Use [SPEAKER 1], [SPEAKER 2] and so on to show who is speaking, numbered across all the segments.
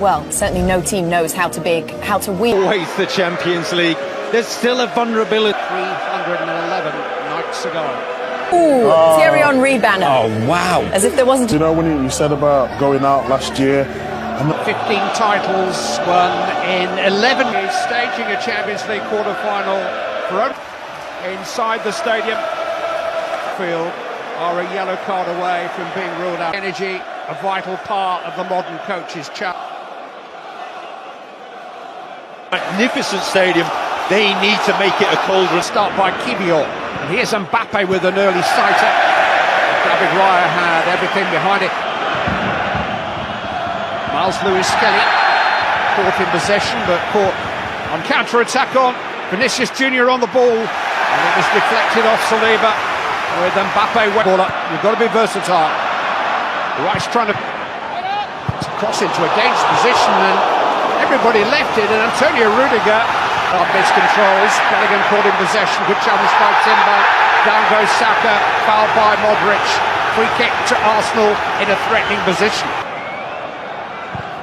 [SPEAKER 1] well, certainly no team knows how to win.
[SPEAKER 2] Always the Champions League. There's still a vulnerability.
[SPEAKER 3] 311 nights ago.
[SPEAKER 1] Ooh, Thierry Henry banner.
[SPEAKER 2] Oh, wow.
[SPEAKER 1] As if there wasn't...
[SPEAKER 4] You know, when you said about going out last year...
[SPEAKER 3] 15 titles won in 11. He's staging a Champions League quarter-final for inside the stadium. Field are a yellow card away from being ruled out. Energy, a vital part of the modern coach's challenge.
[SPEAKER 2] Magnificent stadium. They need to make it a cauldron.
[SPEAKER 3] Start by Kibior. And here's Mbappe with an early sighter. David Raya had everything behind it. Miles Lewis-Skelly caught in possession, but caught on counter-attack on. Vinicius Junior on the ball, and it was deflected off Saliba with Mbappe. You've got to be versatile. Rice trying to cross into a dangerous position, and everybody left it, and Antonio Rudiger miscontrols. Bellingham caught in possession. Good challenge by Timber. Down goes Saka, fouled by Modric. Free kick to Arsenal in a threatening position.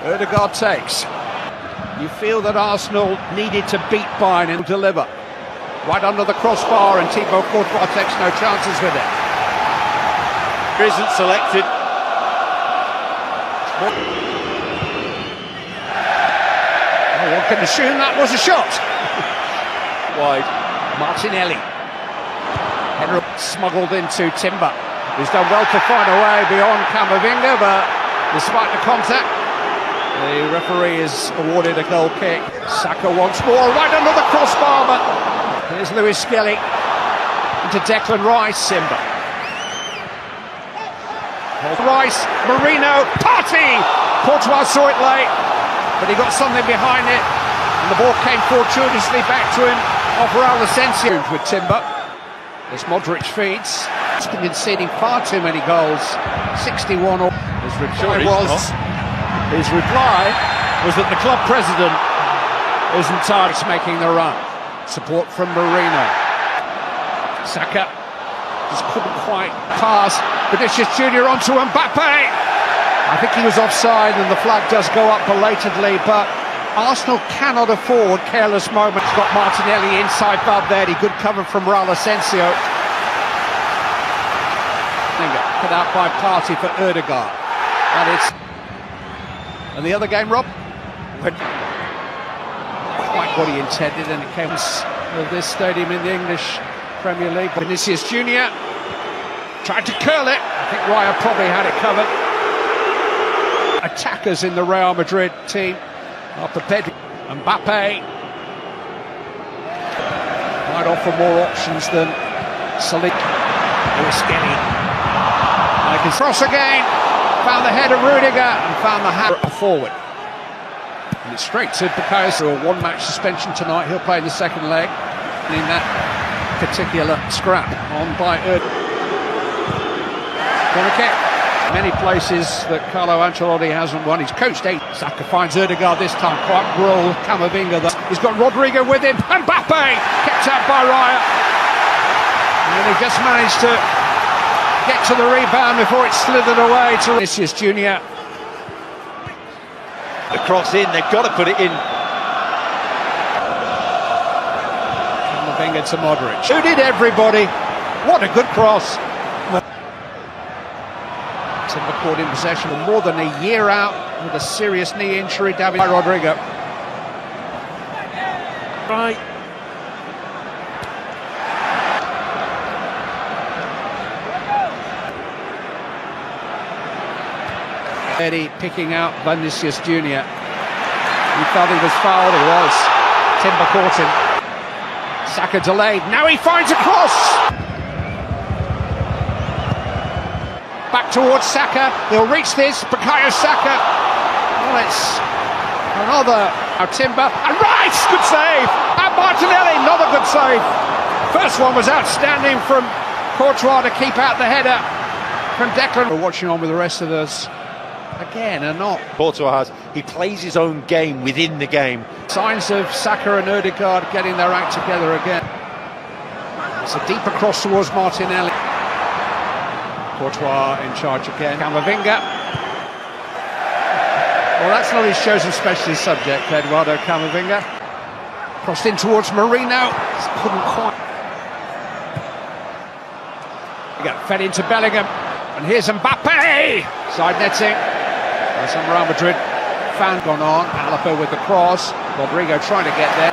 [SPEAKER 3] Ødegaard takes. You feel that Arsenal needed to beat Bayern and deliver. Right under the crossbar, and Thibaut Courtois takes no chances with it.
[SPEAKER 2] Isn't selected.
[SPEAKER 3] Oh, one can assume that was a shot.
[SPEAKER 2] Wide.
[SPEAKER 3] Martinelli. Header smuggled into Timber. He's done well to find a way beyond Camavinga, but despite the contact, the referee has awarded a goal kick. Saka once more, right under the crossbar, but here's Lewis-Skelly into Declan Rice. Simba. Rice, Marino, Partey! Courtois saw it late, but he got something behind it, and the ball came fortuitously back to him off Real Madrid with Timber. As Modric feeds, he's been conceding far too many goals. 61 or His reply was that the club president isn't targets making the run. Support from Marino. Saka just couldn't quite pass. Vinicius Junior onto Mbappe. I think he was offside, and the flag does go up belatedly, but Arsenal cannot afford careless moments. Got Martinelli inside Valverde. Good cover from Raul Asensio. Put out by Partey for Ødegaard. And it's... And the other game, Rob, but quite what he intended, and it came of this stadium in the English Premier League. Vinicius Junior tried to curl it. I think Raya probably had it covered. Attackers in the Real Madrid team are prepared. Mbappe might offer more options than Saliba. Lewis-Skelly. They can cross again. Found the head of Rudiger and found the hat forward. And it's straight to Bukayo. So a one-match suspension tonight. He'll play in the second leg in that particular scrap on by corner kick. Many places that Carlo Ancelotti hasn't won. He's coached 8. Saka finds Ødegaard this time. Quite roll Camavinga. He's got Rodrigo with him. And Mbappe kept out by Raya. And he just managed to get to the rebound before it slithered away to Vinicius Junior.
[SPEAKER 2] The cross in, they've got to put it in.
[SPEAKER 3] Camavinga to Modric. Who did everybody? What a good cross. Timber caught in possession, more than a year out with a serious knee injury. David Rodrigo.
[SPEAKER 2] Right.
[SPEAKER 3] Eddie picking out Vinicius Junior. He felt he was fouled. He was. Timber caught him. Saka delayed. Now he finds a cross. Back towards Saka. He'll reach this. Bukayo Saka. Well, it's another. Now Timber. And Rice! Good save. And Martinelli. Another good save. First one was outstanding from Courtois to keep out the header from Declan. We're watching on with the rest of us. Again, and not.
[SPEAKER 2] Courtois has. He plays his own game within the game.
[SPEAKER 3] Signs of Saka and Ødegaard getting their act together again. It's a deeper cross towards Martinelli. Courtois in charge again. Camavinga. Well, that's not his chosen specialist subject, Eduardo Camavinga. Crossed in towards Marino. Just couldn't quite. Fed into Bellingham. And here's Mbappe! Side netting. There's some Real Madrid fan gone on. Alaba with the cross. Rodrigo trying to get there.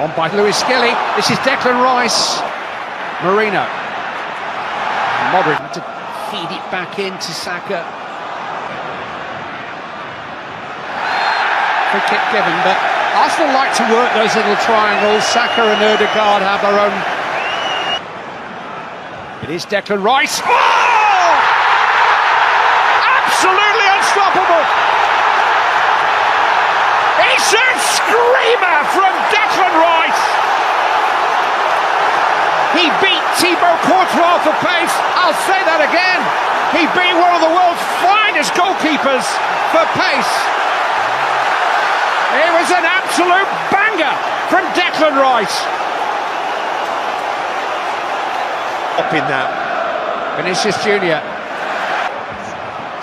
[SPEAKER 3] On by Luis Skelly. This is Declan Rice. Marino. And Modric to feed it back into Saka. Free kick given, but Arsenal like to work those little triangles. Saka and Ødegaard have their own. It is Declan Rice. Oh! Absolutely unstoppable! It's a screamer from Declan Rice! He beat Thibaut Courtois for pace. I'll say that again. He beat one of the world's finest goalkeepers for pace. It was an absolute banger from Declan Rice.
[SPEAKER 2] Up in that.
[SPEAKER 3] Vinicius Junior.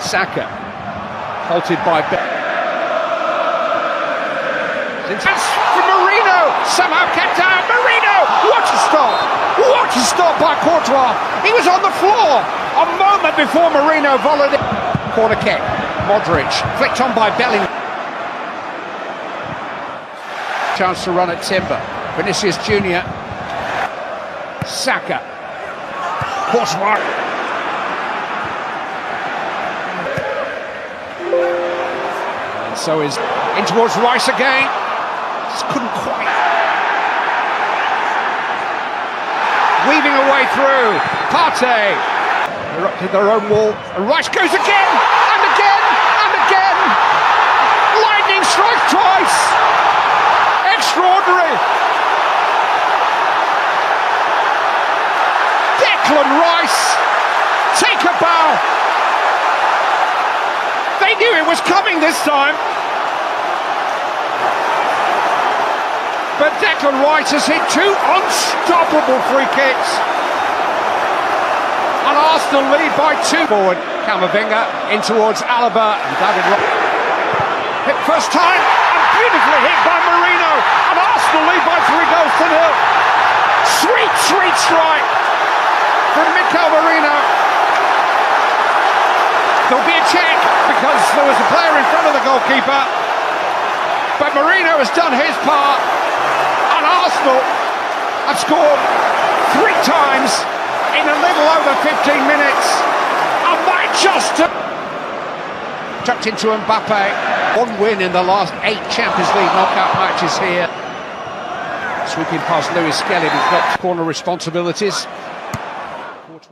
[SPEAKER 3] Saka. Halted by That's for Marino. Somehow kept out. Marino! What a stop! What a stop by Courtois. He was on the floor a moment before Marino volleyed it. Corner kick. Modric. Flicked on by Bellingham. Chance to run at Timber. Vinicius Junior. Saka. Courtois. And so is in towards Rice again. Just couldn't quite. Weaving a way through. Partey. They're up to their own wall. And Rice goes again. And again. And again. Lightning strikes twice. Extraordinary. Declan Rice, take a bow. They knew it was coming this time. But Declan Rice has hit two unstoppable free kicks. And Arsenal lead by two. Forward, Camavinga in towards Alaba and David hit first time and beautifully hit by Marino. And Arsenal lead by 3-0. Sweet, sweet strike from Mikel Marino. There'll be a check because there was a player in front of the goalkeeper. But Marino has done his part. And Arsenal have scored 3 times in a little over 15 minutes. And that just tucked into Mbappe. 1 win in the last 8 Champions League knockout matches here. Sweeping past Luis Skelly, who's got corner responsibilities.